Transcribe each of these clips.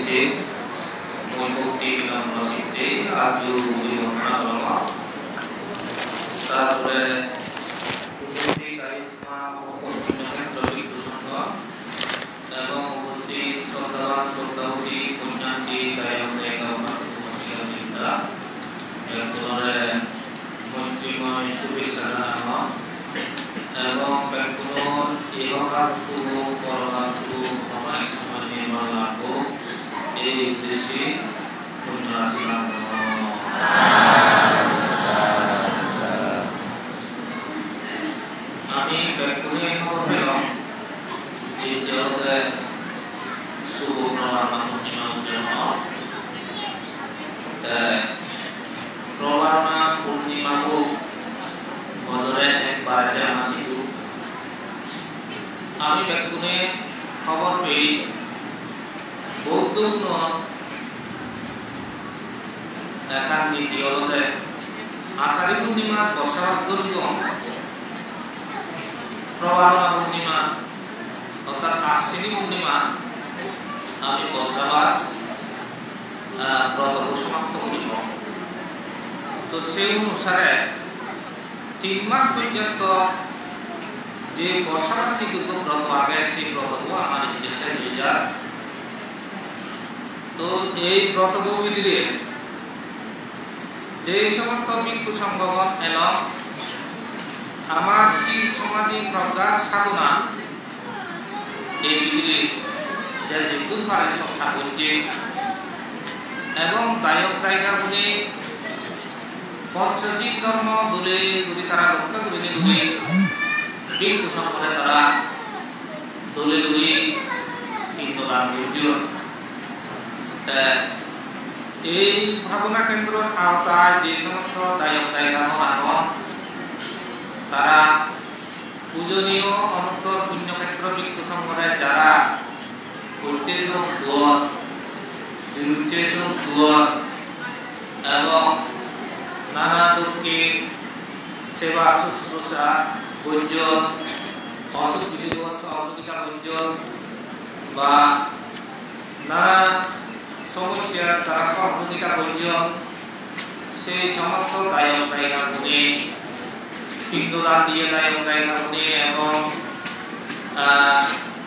দিচ্ছে মৈবক্তি বিলম্ব সিদ্ধি আজু বিলম্বনা লমা তারপরে উপস্থিত কারিশমা ও ক্ষেত্র বিদ্যুৎ এবং উপস্থিত শ্রদ্ধাবান শ্রদ্ধাবতী কন্যাটি গায়ক গায়িকা অনুষ্ঠিতা এরপরে মৈত্রীময় শুভেচ্ছা জানানো এবং ব্যাকুলন ইহকাল শুভ পরকাল শুভ অনেক সময় নির্মাণ লাভ এই উদ্দেশ্যে পুণ্যরাশি লাভ আমি ব্যাকুলে হলাম এই জগতে শুভ প্রমাণ জন্য প্রমাণা পূর্ণিমা বছরে একবার যায় মাসিক আমি ব্যাকুলে খবর পেয়ে বৌদ্ধ এখান দ্বিতীয় আষাঢ়ী পূর্ণিমা বর্ষাবাস দরিদ্র প্রবারণা পূর্ণিমা অর্থাৎ আশ্বিনী পূর্ণিমা আমি বর্ষাবাস ব্রত সমাপ্ত করিব তো সেই অনুসারে 3 মাস পর্যন্ত যে বর্ষাবাসী ব্রত আগে সেই ব্রতগুলো আমার ইচ্ছে শেষ হয়ে যায় তো এই ব্রত বিধিরে যে সমস্ত ভিক্ষু সংগঠন এবং আমার শীল সমাধি প্রজ্ঞার সাধনা এই বিধিরে যে যেগুলো পারে সব সাহায্যে এবং দায়ক দায়িকাগুলি পঞ্চশীল ধর্ম দূরে দূরে তারা রক্ষা করে নিয়ে ভিক্ষু সম্প্রদায় তারা দূরে দূরে পিণ্ডদান করছিল এই ভাবনা কেন্দ্রের আওতায় যে সমস্ত দায়ক দায়িকা তারা পূজনীয় অনন্তর পুণ্যক্ষেত্র ভিক্ষু সম্প্রদায় যারা করতেছ দুয়ার বিরুদ্ধেছ দুয়ার এবং নানা দুঃখে সেবা শুশ্রূষা বৈজ্ঞান অসুখ কিছু অসুবিধা বৈজ্ঞান বা নানা সমস্যা তারা সহযোগিতা বৈজ্ঞান সেই সমস্ত দায়ক দায়িকা গুণে পিণ্ডদান দিয়ে দায়ক দায়িকা গুণে এবং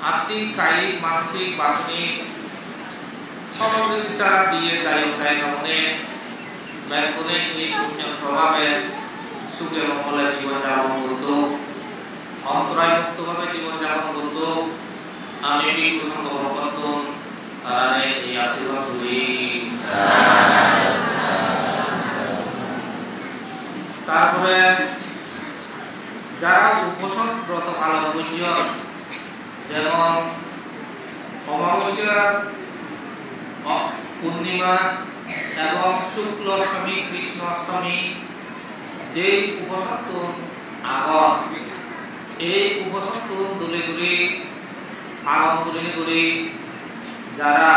আর্থিক কায়িক মানসিক বাসনিক সহযোগিতা দিয়ে দায়ক দায়িকা গুণে ব্যাকুলে এই পুণ্যের প্রভাবে সুখে মঙ্গলে জীবনযাপন করত অন্তরায় মুক্তভাবে জীবনযাপন করত আমি ভিক্ষু সংঘ করতাম তারা এই আশীর্বাদ করি তারপরে যারা উপোষণ ব্রত পালন করছে যেমন অমাবস্যা পূর্ণিমা এবং শুক্ল অষ্টমী কৃষ্ণ অষ্টমী যে উপসত্তর আগত এই উপসত্তর দূরে দূরে পালন করে যারা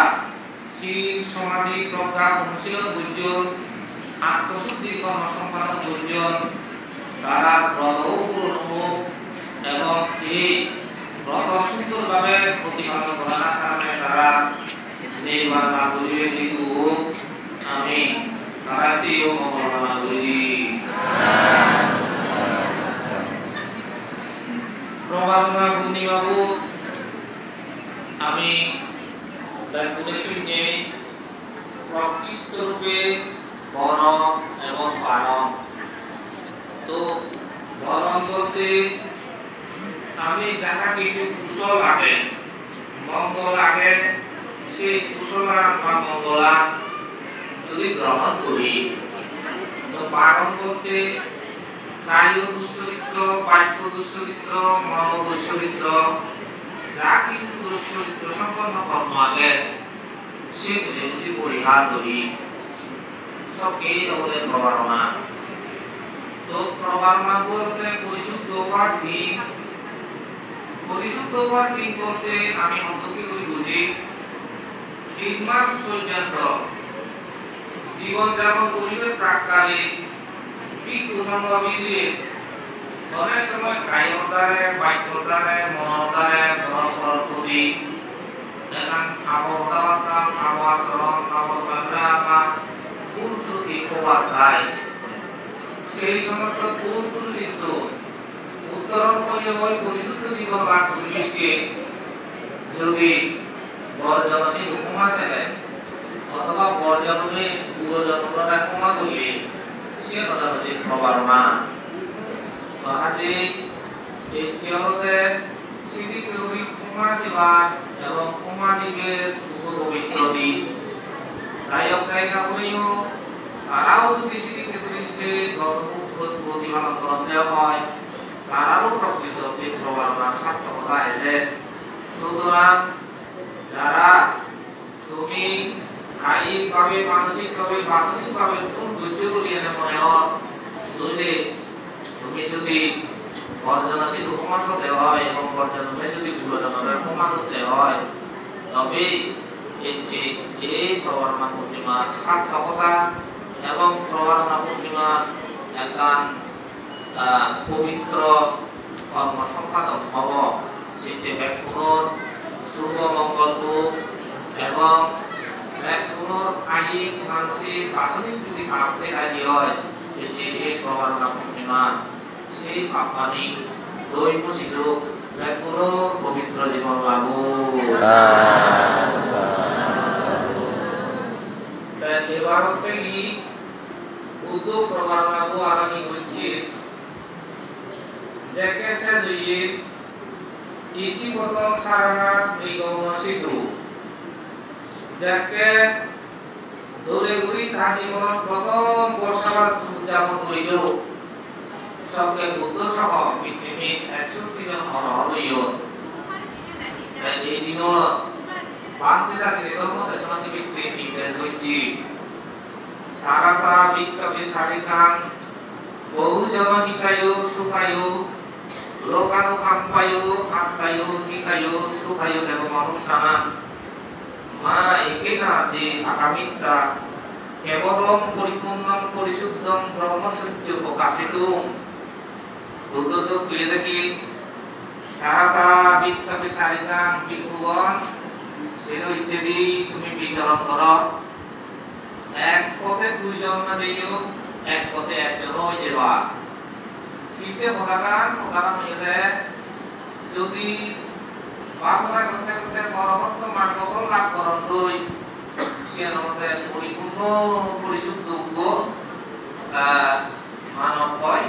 শীল সমাধি প্রজ্ঞা অনুশীলন বুঝন আত্মশুদ্ধি কর্ম সম্পাদন বুঝন তারা ব্রত পূরণ হোক এবং এই ব্রত সুন্দরভাবে প্রতিপালন করার কারণে তারা নির্বাণ লাভ করিবে কিন্তু আমি তারাতেও মঙ্গলকামনা করি প্রবারণা পূর্ণিমাবু আমি ব্যাকুলে শূন্যে প্রকৃষ্ট রূপে বরণ এবং পালন তো বরণ বলতে আমি যাহা কিছু কুশল লাগে মঙ্গল লাগে সেই কুশলা বা মঙ্গলা যদি গ্রহণ করি তো পালন বলতে কায় দুশ্চরিত্র বাক্য দুশ্চরিত্র মন দুশ্চরিত্র যা কিছু দুশ্চরিত্র সম্পন্ন কর্ম আগে সেগুলি যদি পরিহার করি সবকেই আমাদের প্রবারণা তো প্রবারণা বলতে পরিশুদ্ধ হওয়ার দিন বলতে আমি অন্তকে বুঝি 3 মাস পর্যন্ত জীবন যাপন করিবে প্রাককালে ভিক্ষু সংঘ বিধিরে অনেক সময় কায় দ্বারা বাক্য দ্বারা মন দ্বারা পরস্পর প্রতি dengan awal-awal awal serong awal beberapa untuk dikuatkan. সেই সমস্ত পুরুলিত উত্তরণ করে ওই পরিশুদ্ধ জীবন বাক্যগুলিকে যদি বর্জনসী উপমা ছেলে অথবা বর্জনে পূর্বজন্মটা ক্ষমা করলে সে কথা হচ্ছে প্রবারণা। তাহলে এই জগতে সিদিকে ওই ক্ষমা সেবা এবং ক্ষমা দিকের পবিত্র দিক গায়ক গায়িকা হলেও তারাও যদি সিদিকে সে প্রতিপালন করতে হয় তারাও প্রকৃত প্রবারণা সার্থকতা এসে। সুতরাং যারা তুমি কায়িকভাবে মানসিকভাবে বাস্তবিকভাবে কোন ধৈর্যগুলি এনে মনে হয় যদি তুমি যদি বর্জনশীল উপমা হতে হয় এবং বর্জনে যদি পূর্বজন্মের প্রমাণ হতে হয় তবে এই প্রবারণা পূর্ণিমার সার্থকতা এবং প্রবারণা পূর্ণিমার একখান পবিত্র কর্ম সম্পাদক হব সেটি ব্যাকুণর শুভ মঙ্গলরূপ এবং ব্যাকুণর কায়িক মানসিক বাসনিক যদি পাপ রাজি হয় যে এই প্রবারণা পূর্ণিমা সেই পাপানি দৈব সুযোগ ব্যাকুণর পবিত্র জীবন লাভু। এবার থেকে উদ্যোগ প্রবারণা আরম্ভ হচ্ছে যাকে সে দুই ইসি প্রথম সারানাথ নিগম সিধু যাকে দৌড়ে ঘুরি তার জীবন প্রথম বর্ষাবাস উদযাপন করিল সঙ্গে বুদ্ধ সহ পৃথিবীর 61 জন হরহরীয়। এই দিন বাংলা জাতির ধর্মতে সমাজে ভিত্তিক নির্দেশ হয়েছে সারাতা বিক্ষোভে সারিকান বহুজন নিকায়ু সুখায়ু লোকানুকাম্পায়ু আত্মায়ু নিকায়ু সুখায়ু এবং অনুষ্ঠান মা একেনা যে আগামিতা কেবলম পরিপূর্ণম পরিশুদ্ধম ব্রহ্মসূর্য প্রকাশিত বুদ্ধযোগ তুলে দেখি সারাতা বিক্ষোভে সারিকান বিক্ষুগণ সেরো ইত্যাদি তুমি বিচরণ করো এক পথে দুইজন না যাইও এক পথে একজন হয়ে যাবা কিন্তু কথাটা মিলে যদি বাংলা করতে করতে পরবর্ত মার্গফল লাভ করণ লই সে আমাদের পরিপূর্ণ পরিশুদ্ধ মানব হয়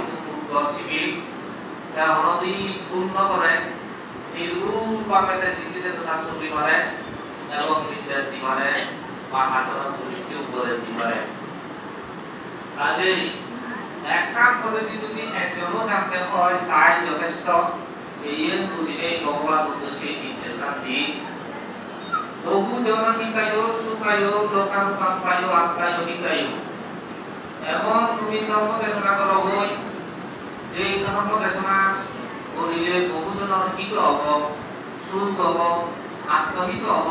শিবির নদী পূর্ণ করে নির্ভুল ভাবে জিনিসের শাস্ত্রী করে এবং নির্দেশ দি পারে বা আচরণ দৃষ্টি উপদেশ দি পারে। কাজেই একটা পদ্ধতি যদি একজনও জানতে হয় তাই যথেষ্ট। এই ভগবান বুদ্ধ সেই নির্দেশান দিন বহু জননিকায় সুখায় লোকানুকাম্পায় আত্মায় নিকায় এবং তুমি ধর্ম দেশনা করো হই যে ধর্ম দেশনা করিলে বহুজনের হিত হব সুখ হব আত্মহিত হব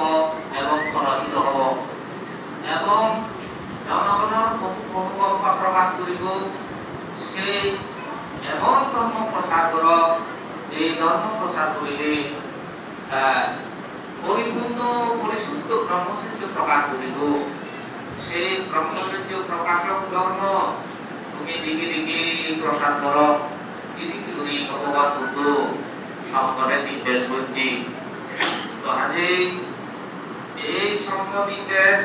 এবং পরহিত হব এবং জনগণের অনুকম্প প্রকাশ করিব সেই এমন ধর্ম প্রচার কর যে ধর্ম প্রচার করিলে পরিপূর্ণ পরিশুদ্ধ ব্রহ্মসূর্য প্রকাশ করিব সেই ব্রহ্মসূর্য প্রকাশক ধর্ম তুমি দিকে দিকে প্রচার কর এদিকে করি ভগবান বুদ্ধ শঙ্করের নির্দেশ করছি। তো আজে এই শঙ্কর নির্দেশ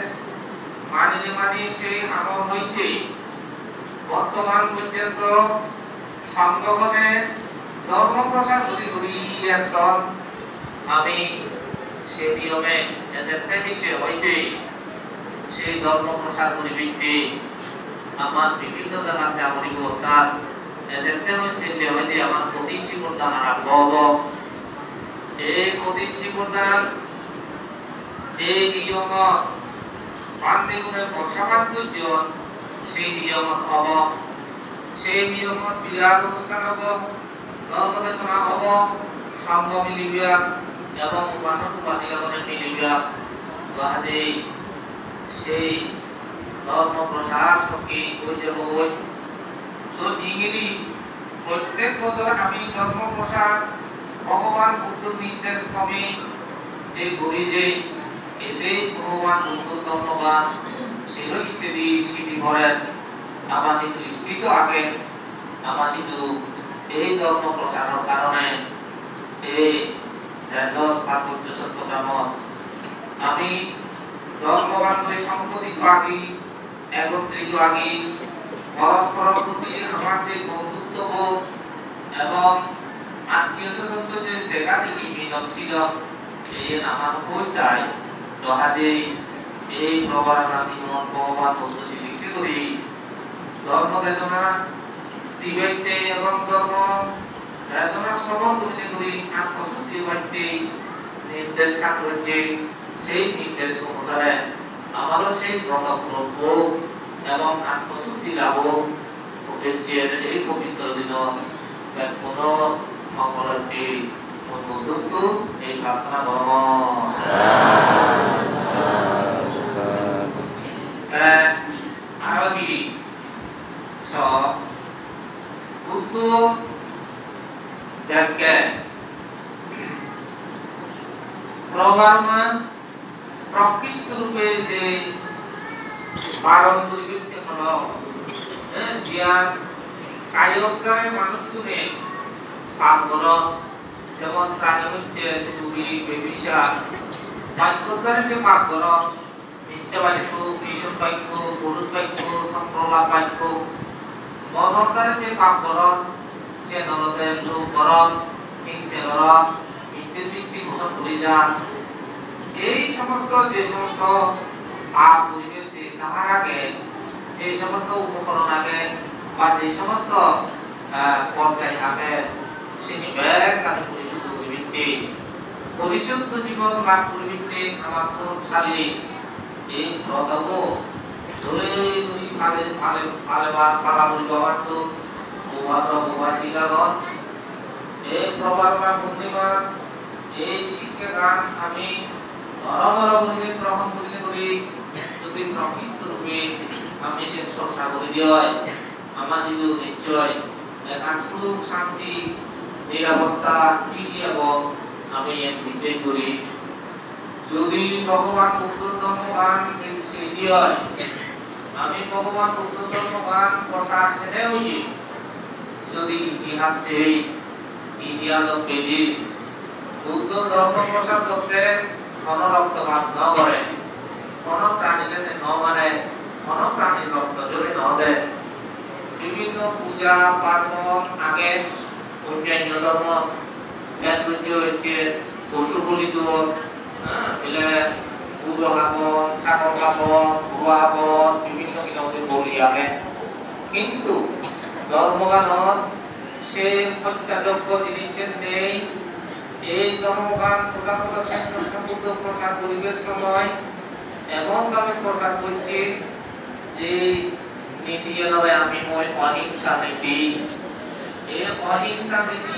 মানে সেই আমল হইতে বর্তমান পর্যন্ত সংগঠনে ধর্ম প্রচার করি একদল আমি সে নিয়মে যেতে দিতে হইতে সেই ধর্ম প্রচার করি ব্যক্তি আমার বিভিন্ন জায়গাতে আমরিব অর্থাৎ যেতে হইতে আমার প্রতীক জীবনদান আরম্ভ হব। এই প্রতীক জীবনদান যে নিয়ম বান্দিগুণের বর্ষাবাদ দুর্জন সেই নিয়মত হব সেই নিয়মত বিরাট অনুষ্ঠান হব ধর্মদেশনা হব সঙ্গ মিলিবিয়া এবং উপাসক উপাসিকাগণের মিলিবিয়া। কাজেই সেই ধর্ম প্রচার সঙ্গে হয়ে যাব। তো ইংরেজি প্রত্যেক বছর আমি ধর্ম প্রচার ভগবান বুদ্ধ নির্দেশ ক্রমে যে ঘুরি যে এতে ভগবান বুদ্ধ ধর্মবান ছিল ইত্যাদি স্মৃতি করেন আমার কিন্তু স্থিত আগে আমার কিন্তু এই ধর্ম প্রচারের কারণে এই রাজত পার্বত্য সত্যকাম আমি ধর্মবান্ধব সম্পত্তি আগি একত্রিত আগি পরস্পর প্রতি আমার যে বন্ধুত্ববোধ এবং আত্মীয় স্বজনকে যে দেখা দেখি মিলন ছিল এই আমার হয়ে যায় দহাজে এই প্রবাহ জীবন ভগবান উন্নতি লিখতে করি ধর্ম দেশনা দিবাইতে এবং ধর্ম দেশনা শ্রবণ করতে করি আত্মশুদ্ধি করতে নির্দেশ করতে সেই নির্দেশ অনুসারে আমারও সেই ব্রতপ্রভু এবং আত্মশুদ্ধি লাভ হচ্ছে এই পবিত্র দিন কোনো মঙ্গলটি বন্ধুত্ব এই প্রার্থনা ধর্ম আরো কি সব বুদ্ধ যাকে প্রবারমা প্রকৃষ্ট রূপে যে পালন পরিবৃত্তি হলো জ্ঞান কায়কারে মানুষ শুনে পাপ করো যেমন প্রাণী হচ্ছে চুরি বেবিচার বাক্যকারে যে পাপ করো মিথ্যা বাক্য ভীষণ বাক্য পুরুষ বাক্য সম্প্রলাপ বাক্য মনকারে যে পাপ করো সে নরদের লোক করো হিংসে করো মিথ্যে দৃষ্টি ঘোষণ করে যান এই সমস্ত যে সমস্ত পাপ পরিবৃত্তি তাহার আগে যে সমস্ত উপকরণ আগে বা যে সমস্ত পর্যায় থাকে সেটি ব্যাগ পরিশুদ্ধ জীবন লাভ পরিবৃত্তি আমার শালী এই ব্রতব ধরে দুই ফালে ফালে ফালেবার পালাবুল বাবাতো উপাসক উপাসিকাগণ এই প্রবারমা পূর্ণিমার এই শিক্ষা গান আমি নরমরমে গ্রহণ করি যদি প্রকৃষ্ট রূপে আমি সে চর্চা করে দিয় আমার জীবন নিশ্চয় এক সুখ শান্তি নিরাপত্তা ফিরিয়ে আমি নিশ্চয় করি যদি ভগবান বুদ্ধ ধর্মগান আমি ভগবান বুদ্ধ ধর্মগান প্রসার হেরে হই যদি ইতিহাস সেই ইতিহাস পেদি বুদ্ধ ধর্ম প্রসার করতে কোন রক্তপাত ন করে কোন প্রাণী যাতে ন মারে কোন প্রাণীর রক্ত যদি ন দেয় বিভিন্ন পূজা পার্বণ আগে অন্যান্য ধর্ম হচ্ছে পশু বলি দোষ গরু হাবন ছাগল হাবন ঘোড়া হাবন বিভিন্ন কিরকমের বলি আগে কিন্তু ধর্মগানত সে হত্যাযোগ্য জিনিস নেই এই ধর্মগান সম্পূর্ণ প্রচার পরিবেশ সময় এমন ভাবে প্রচার করছে যে নীতি নয় আমি অহিংসা নীতি এই অহিংসা নীতি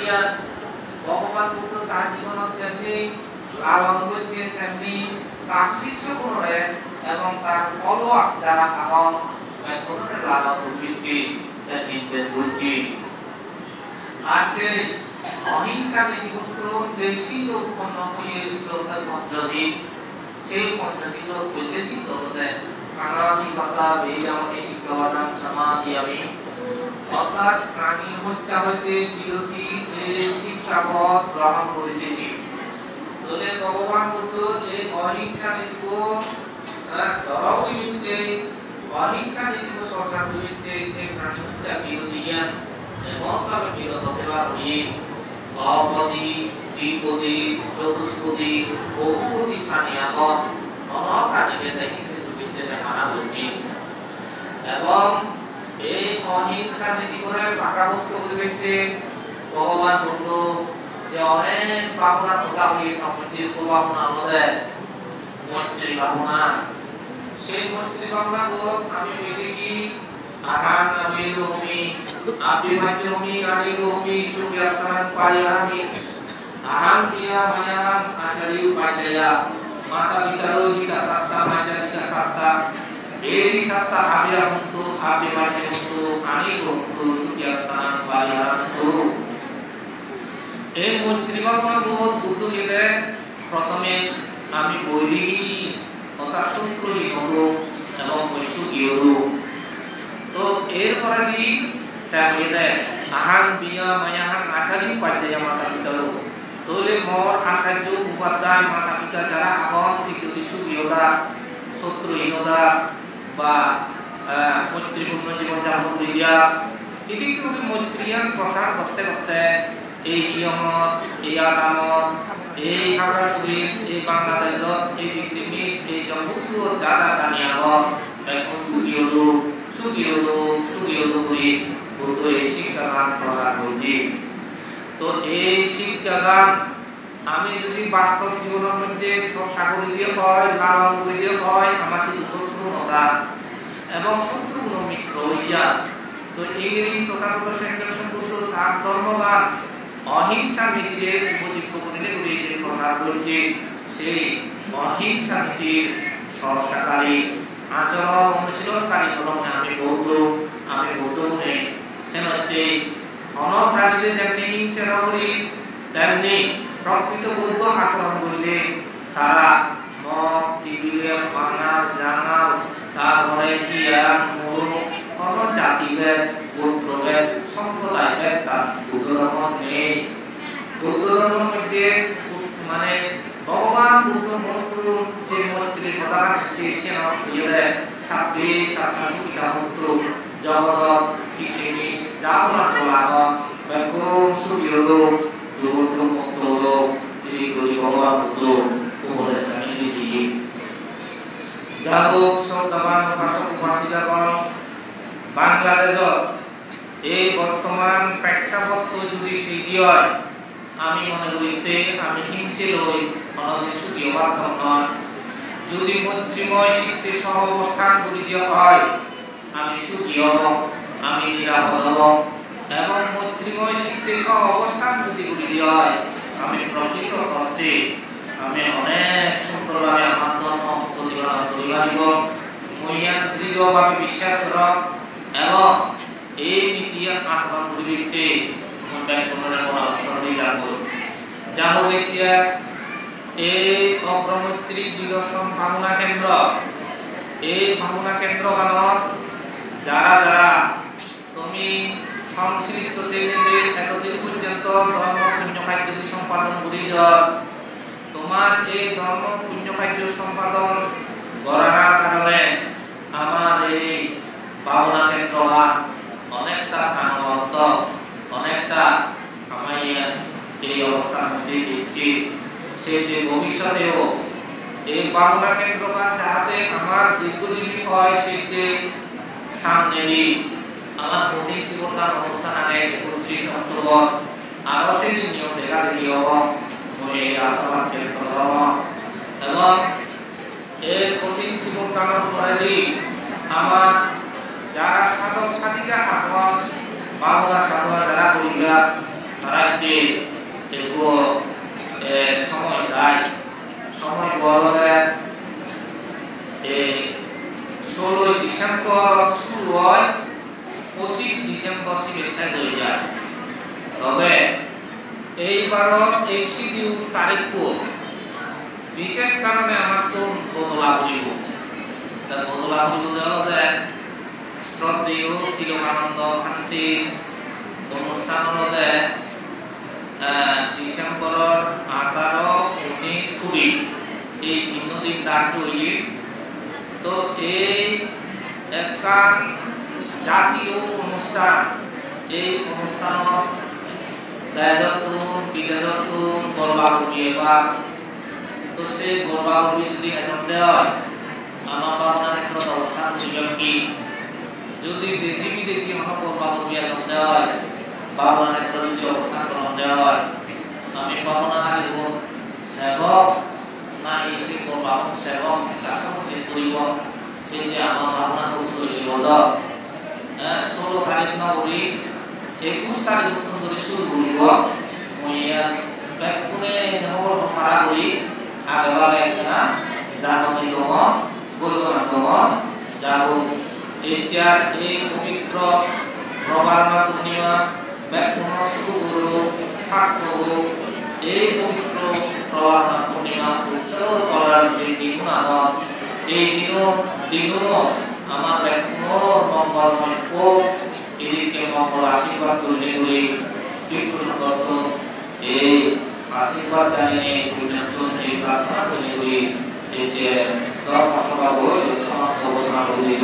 ভগবান বুদ্ধ তার জীবনত যেমনি লালন করছে তেমনি তার শিষ্য গুণরে এবং তার ফলোয়ার যারা আহন গুণরে লালন উদ্ভিদকে নির্দেশ করছে আর সে অহিংসা নীতিবস্তু দেশীয় উৎপন্ন হয়েছিল পঞ্চশীল সেই পঞ্চশীল বৈদেশিক জগতে কানাদি কথা এই আমাকে শিক্ষাবাদাম সমাধি আমি অর্থাৎ প্রাণী হত্যা হইতে বিরতি শিক্ষাপদ গ্রহণ করিতেছি বলে ভগবান বুদ্ধ যে অহিংসা নীতিকে ধরাও নিমিত্তে অহিংসা নীতিকে চর্চা করিতে সে প্রাণী হত্যা বিরতি জ্ঞান এবং ভাবে বিরত সেবার হয়ে অপদি দ্বিপদী চতুষ্পদী বহুপদী প্রাণী আগত প্রাণীকে দেখে বিদ্যে মানা উচিত এবং এই অহিংসা নীতি করে পাকাভুক্ত পরিবেশে ভগবান বুদ্ধ যে অনেক ভাবনা কথা হয়ে সমাজের ভাবনা আমাদের মৈত্রী ভাবনা সেই মৈত্রী ভাবনা আমি দেখি আহান আমি রোমি আপনি মাঝমি রানী রোমি সুব্যাস্তান পারিহামি আহান পিয়া মায়ান আচারি উপাধ্যায়া মাতা পিতারো হিতা সাত্তা মাচারিকা সাত্তা এরি সাত্তা আবিরা মুক্ত আপনি মাঝে মুক্ত আমি মুক্ত সুব্যাস্তান পারিহামি এই মৈত্রী ভাবনা বোধ বুদ্ধ গেলে প্রথমে আমি বৈরীহীন অর্থাৎ শত্রুহীন হতো এবং ঐশ্বর্যীয় হতো। তো এরপরে দি আহাং বিয়া মায়াহাং আচার্য উপাধ্যায় মাতা পিতারও তাহলে মর আচার্য উপাধ্যায় মাতা পিতা যারা আগন সুবিধা শত্রুহীনতা বা মৈত্রীপূর্ণ জীবনযাপন করে দিয়া এদিকে মৈত্রীয়ান প্রসার করতে করতে এই ইয়মত এই আদালত এই হাওড়াছড়ির এই বাংলাদেশত এই পৃথিবীত এই জগৎগুলো যা যা জানিয়া এখন সুগিয়লো করে বলতো এই শিক্ষাগান প্রচার করছি। তো এই শিক্ষাগান আমি যদি বাস্তব জীবনের মধ্যে সব সাগরিত হয় লালন করিতে হয় আমার শুধু শত্রু নতা এবং শত্রুগুলো মিত্র হইয়া তো এগেরই তথাগত সেন্টার সম্পর্ক তার ধর্মগান অহিংসা নীতিরে উপজীব্য করিলে যে প্রসার করছে সেই অহিংসা নীতির চর্চাকারী আচরণ অনুশীলনকারী কলমে আমি বৌদ্ধ গুণে সেনতে অনপ্রাণীরে যেমনি হিংসা নগরী তেমনি প্রকৃত বৌদ্ধ আচরণ করলে তারা মদ টিবিলে বাঙাল জাঙাল তারপরে কিয়ান মরু কোন জাতিভেদ গোত্রভেদ সম্প্রদায়ভেদ তার বুদ্ধ ধর্ম নেই। বুদ্ধ ধর্মের মধ্যে মানে ভগবান বুদ্ধ মন্ত্র যে মন্ত্রের কথা যে সে ইয়ে 26 পিতা মন্ত্র জগৎ পৃথিবী যাপনা বলাগন বেগম সুবিয়লো দুর্গ মুক্তলো এই গরি ভগবান বুদ্ধ উপদেশ আমি দিই। যাহোক শ্রদ্ধাবান উপাসক উপাসিকাগণ বাংলাদেশত এই বর্তমান প্রেক্ষাপট যদি সেই হয় আমি মনে করিতে আমি হিংসে লই অনদিন সুখী হওয়ার নয়। যদি মৈত্রীময় শিখতে সহ অবস্থান করি দিয়া হয় আমি সুখী হব আমি নিরাপদ হব এবং মৈত্রীময় শিখতে সহ অবস্থান যদি করি দিয়া হয় আমি প্রকৃত অর্থে আমি অনেক সুন্দরভাবে আমার ধর্ম প্রতিপালন করি পারিব। মইয়া দৃঢ়ভাবে বিশ্বাস কর এবং এই নীতি আচরণ পরিবৃত্তে পরামর্শ দিয়ে যাব। যা হোক এই অগ্রমৈত্রী বিদর্শন ভাবনা কেন্দ্র এই ভাবনা কেন্দ্র গানত যারা যারা তুমি সংশ্লিষ্ট থেকে এতদিন পর্যন্ত ধর্ম পুণ্য কার্য সম্পাদন করি তোমার এই ধর্ম পুণ্য কার্য সম্পাদন করার কারণে আমার এই ভাবনা কেন্দ্র অনেকটা প্রাণবন্ত অনেকটা আমার এই অবস্থার মধ্যে দিচ্ছি সে যে ভবিষ্যতেও এই ভাবনা কেন্দ্র যাহাতে আমার দীর্ঘজীবী হয় সেটি সামনে আমার প্রতি জীবনদান অনুষ্ঠান আগে 31 অক্টোবর আরো সেদিন নিয়ম দেখা দেখি হব এই আশাবাদ ব্যক্ত করব এবং এই কঠিন জীবনদানের পরে আমার যারা সাধক সাধিকা আগম বাংলা সাধনা যারা করিবা তারা এগুলো সময় দেয় সময় বলে 16 ডিসেম্বর শুরু হয় 25 ডিসেম্বর শেষ হয়ে যায়। তবে এইবারত এই শিডিউল তারিখ বিশেষ কারণে আমার তো বদলা করিব বদলা করিব হলে শ্রদ্ধেয় তিলকানন্দ ভান্তির অনুষ্ঠান হলে ডিসেম্বরের 18, 19, 20 এই 3 দিন ধার্য হইয়ে তো এই একান জাতীয় অনুষ্ঠান এই অনুষ্ঠানত দেশতুন বিদেশতুন গরবা করি এবার তো সেই গরবা করি যদি এজন দেয় আমার ভাবনা ক্ষেত্রে অবস্থান করিবেন কি যদি দেশি বিদেশি আমার গরবা করি এজন দেয় ভাবনা ক্ষেত্রে যদি অবস্থান করন দেয় আমি ভাবনা হারিব সেবক না এসে গরবা সেবক কাজ করিব সেই যে আমার ভাবনা শৈলী বদ 16 তারিখ নগরী 21 তারিখ ধরে শুরু করিব মইয়া ব্যাকুনে নহর পারা করি আগে বাগে একটা জাননী দম ঘোষণা দম যাও এইচার এই পবিত্র প্রবারণা পূর্ণিমা ব্যাকুন শুরু করব ছাত্র এই পবিত্র প্রবারণা পূর্ণিমা উৎসব digunakan dino আমার কোনো মঙ্গলময় কোপ এদিকে মঙ্গল আশীর্বাদ করলে বলে বিপুলগত এই আশীর্বাদ জানিয়ে পূর্ণান্তন এই প্রার্থনা করলে বলে এই যে দশ সকাল বলে সমাপ্ত ঘোষণা করে দিল।